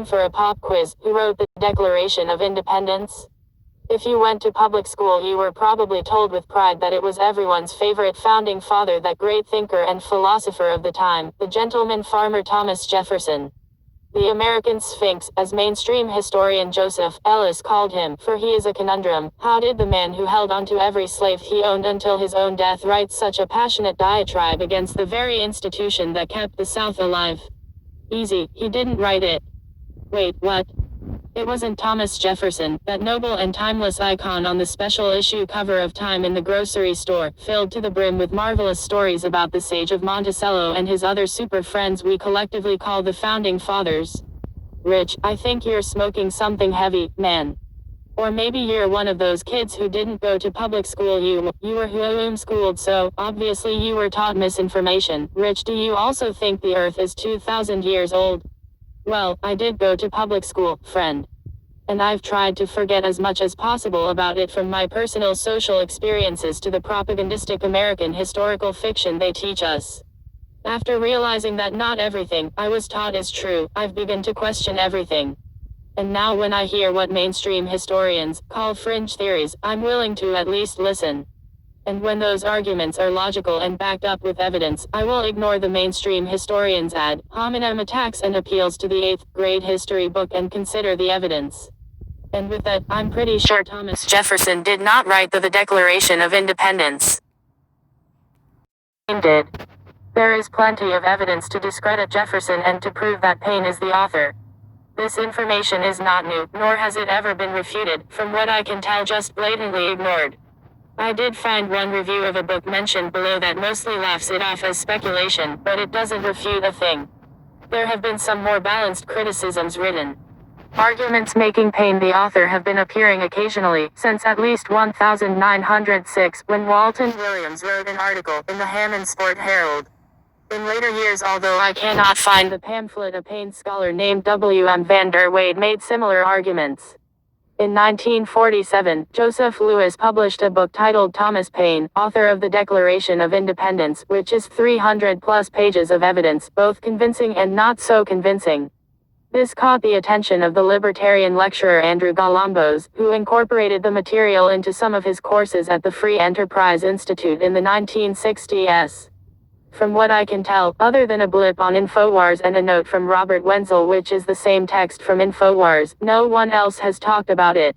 for a pop quiz. Who wrote the Declaration of Independence? If you went to public school, you were probably told with pride that it was everyone's favorite founding father, that great thinker and philosopher of the time, the gentleman farmer Thomas Jefferson. The American Sphinx, as mainstream historian Joseph Ellis called him, for he is a conundrum. How did the man who held onto every slave he owned until his own death write such a passionate diatribe against the very institution that kept the South alive? Easy, he didn't write it. Wait, what? It wasn't Thomas Jefferson, that noble and timeless icon on the special issue cover of Time in the grocery store, filled to the brim with marvelous stories about the Sage of Monticello and his other super friends we collectively call the Founding Fathers. Rich, I think you're smoking something heavy, man. Or maybe you're one of those kids who didn't go to public school. You were homeschooled, so obviously you were taught misinformation. Rich, do you also think the Earth is 2,000 years old? Well, I did go to public school, friend. And I've tried to forget as much as possible about it, from my personal social experiences to the propagandistic American historical fiction they teach us. After realizing that not everything I was taught is true, I've begun to question everything. And now when I hear what mainstream historians call fringe theories, I'm willing to at least listen. And when those arguments are logical and backed up with evidence, I will ignore the mainstream historians' ad hominem attacks and appeals to the 8th grade history book and consider the evidence. And with that, I'm pretty sure Thomas Jefferson did not write the Declaration of Independence. Paine did. There is plenty of evidence to discredit Jefferson and to prove that Paine is the author. This information is not new, nor has it ever been refuted, from what I can tell just blatantly ignored. I did find one review of a book mentioned below that mostly laughs it off as speculation, but it doesn't refute a thing. There have been some more balanced criticisms written. Arguments making Paine the author have been appearing occasionally, since at least 1906, when Walton Williams wrote an article in the Hammond Sport Herald. In later years, although I cannot find the pamphlet, a Paine scholar named W. M. van der Wade made similar arguments. In 1947, Joseph Lewis published a book titled Thomas Paine, author of the Declaration of Independence, which is 300+ pages of evidence, both convincing and not so convincing. This caught the attention of the libertarian lecturer Andrew Galambos, who incorporated the material into some of his courses at the Free Enterprise Institute in the 1960s. From what I can tell, other than a blip on InfoWars and a note from Robert Wenzel, which is the same text from InfoWars, no one else has talked about it.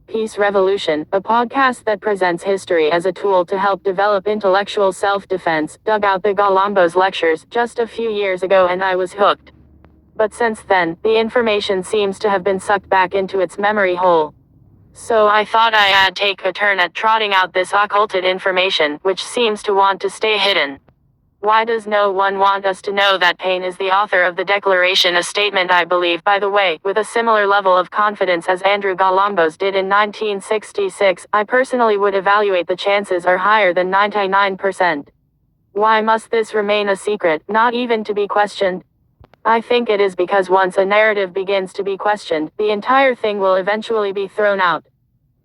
Peace Revolution, a podcast that presents history as a tool to help develop intellectual self-defense, dug out the Galambos lectures just a few years ago and I was hooked. But since then, the information seems to have been sucked back into its memory hole. So I thought I'd take a turn at trotting out this occulted information, which seems to want to stay hidden. Why does no one want us to know that Paine is the author of the Declaration? A statement I believe, by the way, with a similar level of confidence as Andrew Galambos did in 1966. I personally would evaluate the chances are higher than 99%. Why must this remain a secret, not even to be questioned? I think it is because once a narrative begins to be questioned, the entire thing will eventually be thrown out.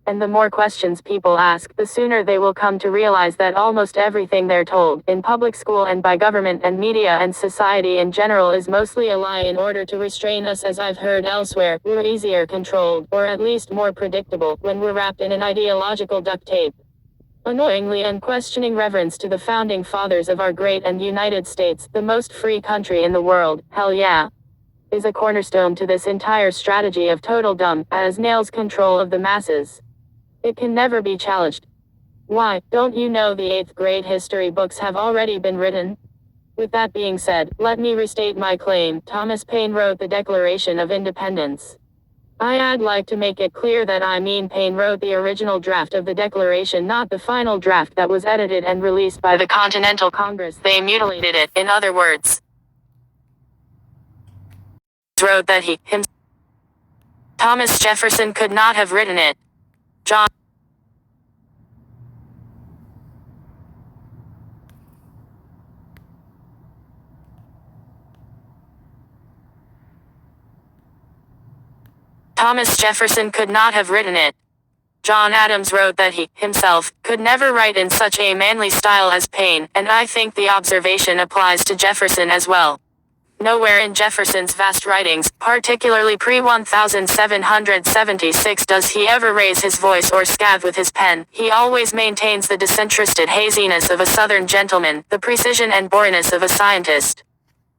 And the more questions people ask, the sooner they will come to realize that almost everything they're told, in public school and by government and media and society in general, is mostly a lie in order to restrain us. As I've heard elsewhere, we're easier controlled, or at least more predictable, when we're wrapped in an ideological duct tape. Annoyingly unquestioning reverence to the founding fathers of our great and United States, the most free country in the world, hell yeah, is a cornerstone to this entire strategy of total dumb as nails control of the masses. It can never be challenged. Why, don't you know the 8th grade history books have already been written? With that being said, let me restate my claim. Thomas Paine wrote the Declaration of Independence. I'd like to make it clear that I mean Paine wrote the original draft of the Declaration, not the final draft that was edited and released by the Continental Congress. They mutilated it. In other words, wrote that he, himself, Thomas Jefferson, could not have written it. John Thomas Jefferson could not have written it. John Adams wrote that he, himself, could never write in such a manly style as Paine, and I think the observation applies to Jefferson as well. Nowhere in Jefferson's vast writings, particularly pre-1776, does he ever raise his voice or scathe with his pen. He always maintains the disinterested haziness of a Southern gentleman, the precision and boriness of a scientist.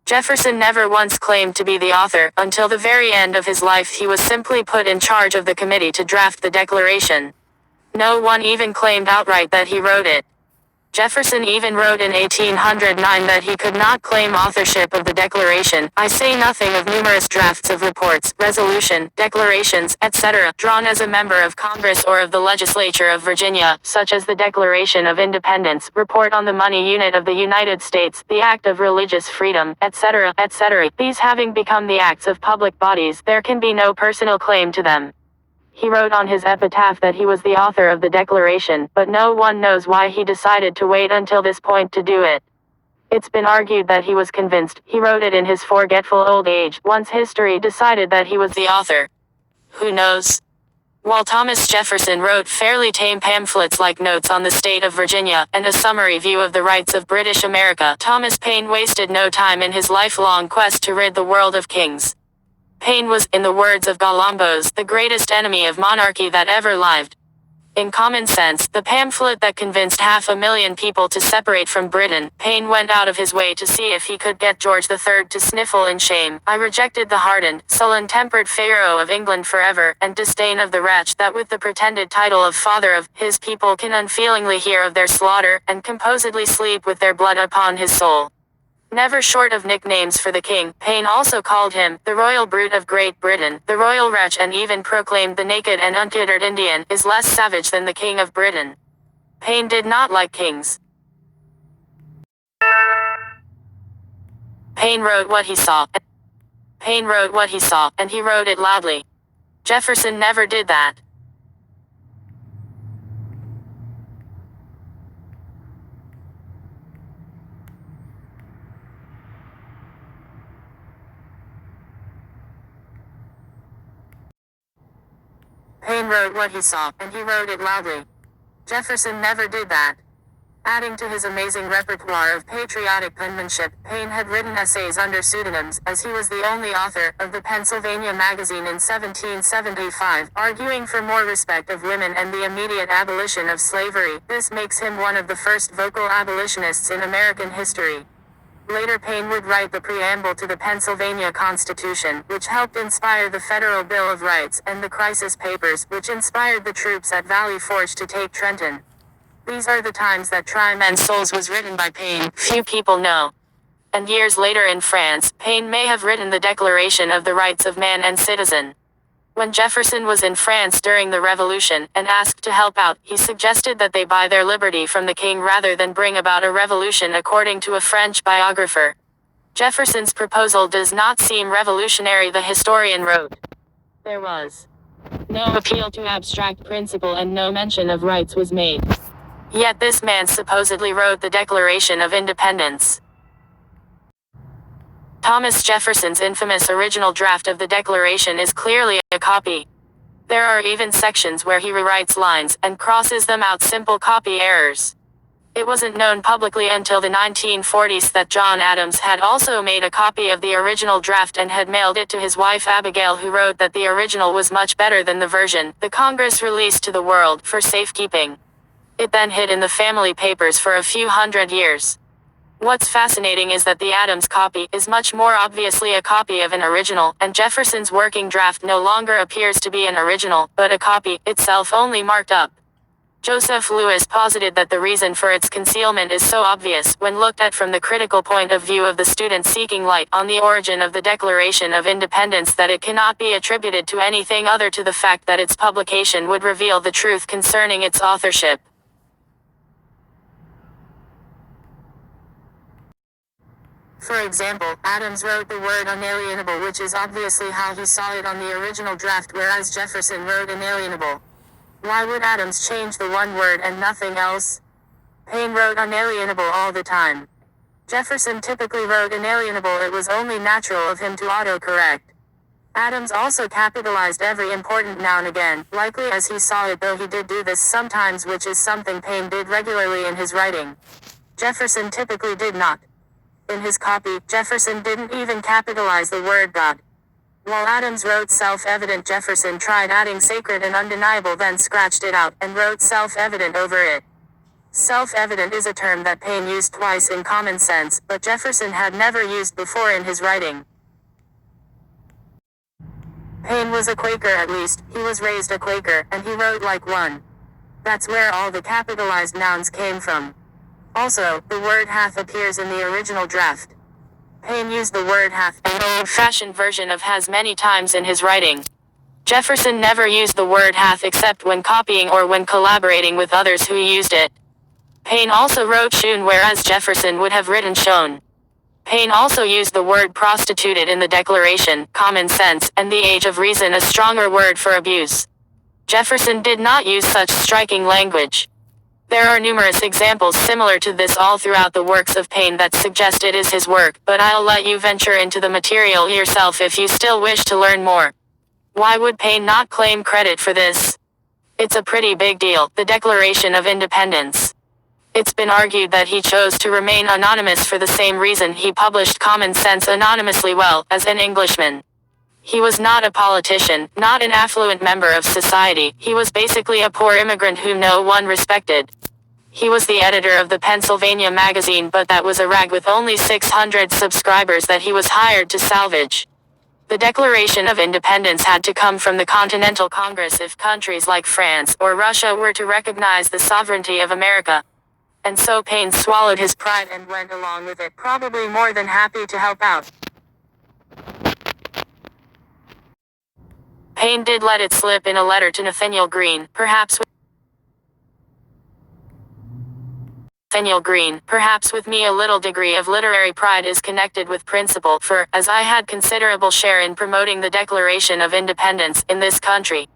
Jefferson never once claimed to be the author. Until the very end of his life he was simply put in charge of the committee to draft the Declaration. No one even claimed outright that he wrote it. Jefferson even wrote in 1809 that he could not claim authorship of the Declaration. I say nothing of numerous drafts of reports, resolution, declarations, etc., drawn as a member of Congress or of the legislature of Virginia, such as the Declaration of Independence, Report on the Money Unit of the United States, the Act of Religious Freedom, etc., etc. These having become the acts of public bodies, there can be no personal claim to them. He wrote on his epitaph that he was the author of the Declaration, but no one knows why he decided to wait until this point to do it. It's been argued that he was convinced he wrote it in his forgetful old age, once history decided that he was the author. Who knows? While Thomas Jefferson wrote fairly tame pamphlets like Notes on the State of Virginia, and a summary view of the rights of British America, Thomas Paine wasted no time in his lifelong quest to rid the world of kings. Paine was, in the words of Galambos, the greatest enemy of monarchy that ever lived. In Common Sense, the pamphlet that convinced 500,000 people to separate from Britain, Paine went out of his way to see if he could get George III to sniffle in shame. I rejected the hardened, sullen-tempered Pharaoh of England forever, and disdain of the wretch that with the pretended title of father of his people can unfeelingly hear of their slaughter, and composedly sleep with their blood upon his soul. Never short of nicknames for the king, Paine also called him, the royal brute of Great Britain, the royal wretch, and even proclaimed the naked and unkittered Indian is less savage than the king of Britain. Paine did not like kings. Paine wrote what he saw. Paine wrote what he saw, and he wrote it loudly. Jefferson never did that. Paine wrote what he saw, and he wrote it loudly. Jefferson never did that. Adding to his amazing repertoire of patriotic penmanship, Paine had written essays under pseudonyms, as he was the only author, of the Pennsylvania Magazine in 1775, arguing for more respect of women and the immediate abolition of slavery. This makes him one of the first vocal abolitionists in American history. Later Paine would write the preamble to the Pennsylvania Constitution, which helped inspire the Federal Bill of Rights, and the Crisis Papers, which inspired the troops at Valley Forge to take Trenton. These are the times that Try Men's Souls was written by Paine, few people know. And years later in France, Paine may have written the Declaration of the Rights of Man and Citizen. When Jefferson was in France during the Revolution, and asked to help out, he suggested that they buy their liberty from the king rather than bring about a revolution, according to a French biographer. Jefferson's proposal does not seem revolutionary, the historian wrote. There was no appeal to abstract principle and no mention of rights was made. Yet this man supposedly wrote the Declaration of Independence. Thomas Jefferson's infamous original draft of the Declaration is clearly a copy. There are even sections where he rewrites lines, and crosses them out, simple copy errors. It wasn't known publicly until the 1940s that John Adams had also made a copy of the original draft and had mailed it to his wife Abigail, who wrote that the original was much better than the version the Congress released to the world, for safekeeping. It then hid in the family papers for a few hundred years. What's fascinating is that the Adams copy is much more obviously a copy of an original, and Jefferson's working draft no longer appears to be an original, but a copy, itself only marked up. Joseph Lewis posited that the reason for its concealment is so obvious, when looked at from the critical point of view of the student seeking light on the origin of the Declaration of Independence, that it cannot be attributed to anything other to the fact that its publication would reveal the truth concerning its authorship. For example, Adams wrote the word unalienable, which is obviously how he saw it on the original draft, whereas Jefferson wrote inalienable. Why would Adams change the one word and nothing else? Paine wrote unalienable all the time. Jefferson typically wrote inalienable. It was only natural of him to autocorrect. Adams also capitalized every important noun again, likely as he saw it, though he did do this sometimes, which is something Paine did regularly in his writing. Jefferson typically did not. In his copy, Jefferson didn't even capitalize the word God. While Adams wrote self-evident, Jefferson tried adding sacred and undeniable, then scratched it out, and wrote self-evident over it. Self-evident is a term that Paine used twice in Common Sense, but Jefferson had never used before in his writing. Paine was a Quaker, at least, he was raised a Quaker, and he wrote like one. That's where all the capitalized nouns came from. Also, the word hath appears in the original draft. Paine used the word hath, an old-fashioned version of has, many times in his writing. Jefferson never used the word hath except when copying or when collaborating with others who used it. Paine also wrote shoon, whereas Jefferson would have written shown. Paine also used the word prostituted in the Declaration, Common Sense, and the Age of Reason, a stronger word for abuse. Jefferson did not use such striking language. There are numerous examples similar to this all throughout the works of Paine that suggest it is his work, but I'll let you venture into the material yourself if you still wish to learn more. Why would Paine not claim credit for this? It's a pretty big deal, the Declaration of Independence. It's been argued that he chose to remain anonymous for the same reason he published Common Sense anonymously, well, as an Englishman. He was not a politician, not an affluent member of society, he was basically a poor immigrant whom no one respected. He was the editor of the Pennsylvania magazine, but that was a rag with only 600 subscribers that he was hired to salvage. The Declaration of Independence had to come from the Continental Congress if countries like France or Russia were to recognize the sovereignty of America. And so Paine swallowed his pride and went along with it, probably more than happy to help out. Paine did let it slip in a letter to Nathaniel Greene, perhaps with me a little degree of literary pride is connected with principle, for, as I had considerable share in promoting the Declaration of Independence in this country.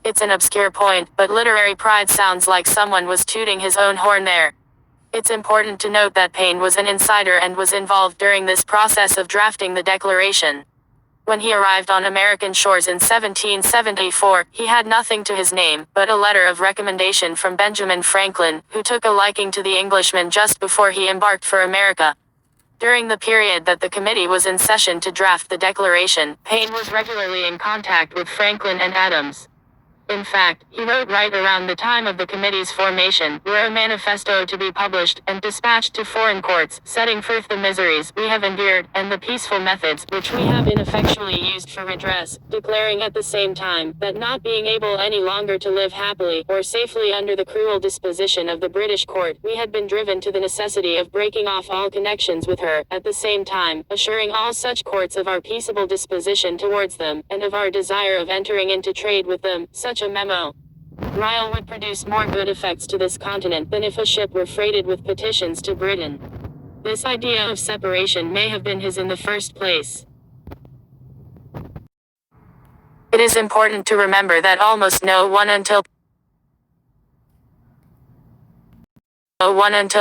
It's an obscure point, but literary pride sounds like someone was tooting his own horn there. It's important to note that Paine was an insider and was involved during this process of drafting the Declaration. When he arrived on American shores in 1774, he had nothing to his name but a letter of recommendation from Benjamin Franklin, who took a liking to the Englishman just before he embarked for America. During the period that the committee was in session to draft the Declaration, Paine was regularly in contact with Franklin and Adams. In fact, he wrote right around the time of the committee's formation, were a manifesto to be published and dispatched to foreign courts, setting forth the miseries we have endured, and the peaceful methods which we have ineffectually used for redress, declaring at the same time, that not being able any longer to live happily or safely under the cruel disposition of the British court, we had been driven to the necessity of breaking off all connections with her, at the same time, assuring all such courts of our peaceable disposition towards them, and of our desire of entering into trade with them. Such a memo Ryle would produce more good effects to this continent than if a ship were freighted with petitions to Britain. This idea of separation may have been his in the first place. It is important to remember that almost no one until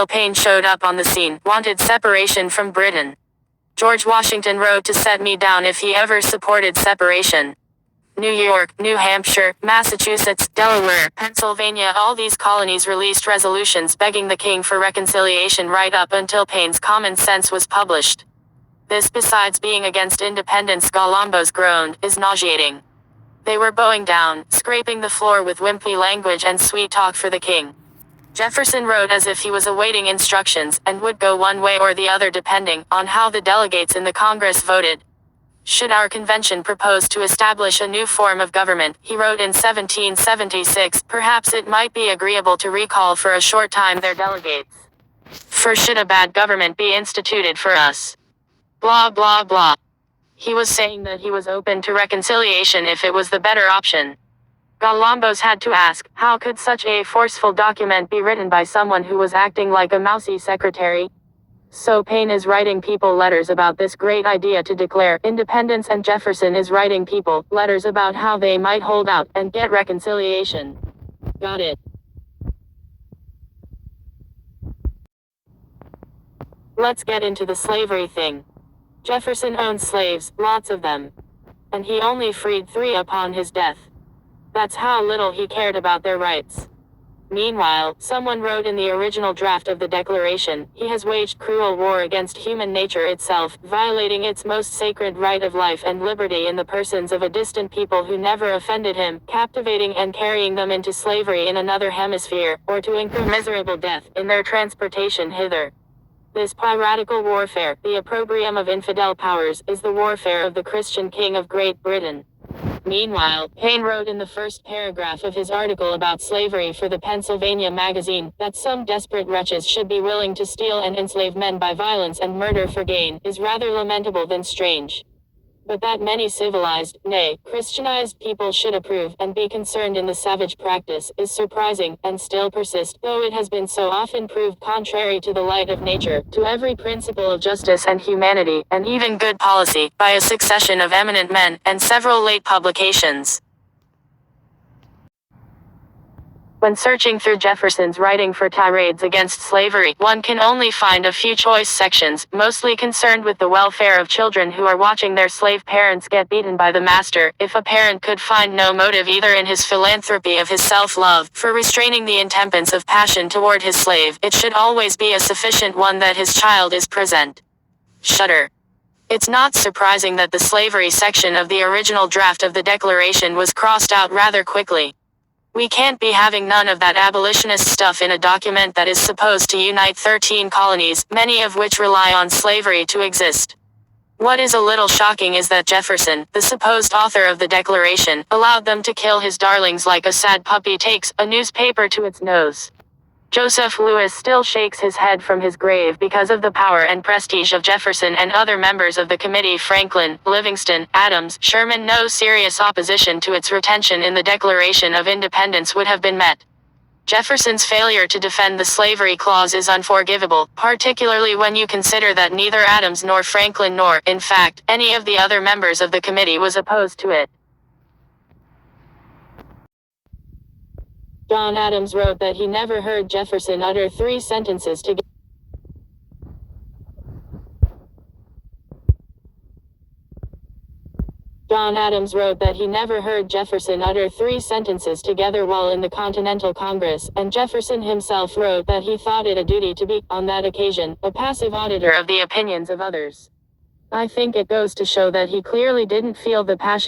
Paine showed up on the scene wanted separation from Britain. George Washington wrote to set me down if he ever supported separation. New York, New Hampshire, Massachusetts, Delaware, Pennsylvania, all these colonies released resolutions begging the king for reconciliation right up until Paine's Common Sense was published. This, besides being against independence, Galambos groaned, is nauseating. They were bowing down, scraping the floor with wimpy language and sweet talk for the king. Jefferson wrote as if he was awaiting instructions, and would go one way or the other depending on how the delegates in the Congress voted. Should our convention propose to establish a new form of government, he wrote in 1776, perhaps it might be agreeable to recall for a short time their delegates. For should a bad government be instituted for us? Blah blah blah. He was saying that he was open to reconciliation if it was the better option. Galambos had to ask, how could such a forceful document be written by someone who was acting like a mousy secretary? So Paine is writing people letters about this great idea to declare independence, and Jefferson is writing people letters about how they might hold out and get reconciliation. Got it. Let's get into the slavery thing. Jefferson owned slaves, lots of them. And he only freed 3 upon his death. That's how little he cared about their rights. Meanwhile, someone wrote in the original draft of the Declaration, "He has waged cruel war against human nature itself, violating its most sacred right of life and liberty in the persons of a distant people who never offended him, captivating and carrying them into slavery in another hemisphere, or to incur miserable death in their transportation hither." This piratical warfare, the opprobrium of infidel powers, is the warfare of the Christian King of Great Britain. Meanwhile, Paine wrote in the first paragraph of his article about slavery for the Pennsylvania Magazine, that some desperate wretches should be willing to steal and enslave men by violence and murder for gain, is rather lamentable than strange. But that many civilized, nay, Christianized people should approve and be concerned in the savage practice, is surprising, and still persists, though it has been so often proved contrary to the light of nature, to every principle of justice and humanity, and even good policy, by a succession of eminent men, and several late publications. When searching through Jefferson's writing for tirades against slavery, one can only find a few choice sections, mostly concerned with the welfare of children who are watching their slave parents get beaten by the master. If a parent could find no motive either in his philanthropy of his self-love, for restraining the intempance of passion toward his slave, it should always be a sufficient one that his child is present. Shudder. It's not surprising that the slavery section of the original draft of the Declaration was crossed out rather quickly. We can't be having none of that abolitionist stuff in a document that is supposed to unite 13 colonies, many of which rely on slavery to exist. What is a little shocking is that Jefferson, the supposed author of the Declaration, allowed them to kill his darlings like a sad puppy takes a newspaper to its nose. Joseph Lewis still shakes his head from his grave because of the power and prestige of Jefferson and other members of the committee. Franklin, Livingston, Adams, Sherman. No serious opposition to its retention in the Declaration of Independence would have been met. Jefferson's failure to defend the slavery clause is unforgivable, particularly when you consider that neither Adams nor Franklin nor, in fact, any of the other members of the committee was opposed to it. John Adams wrote that he never heard Jefferson utter three sentences together. John Adams wrote that he never heard Jefferson utter three sentences together while in the Continental Congress, and Jefferson himself wrote that he thought it a duty to be, on that occasion, a passive auditor of the opinions of others. I think it goes to show that he clearly didn't feel the passion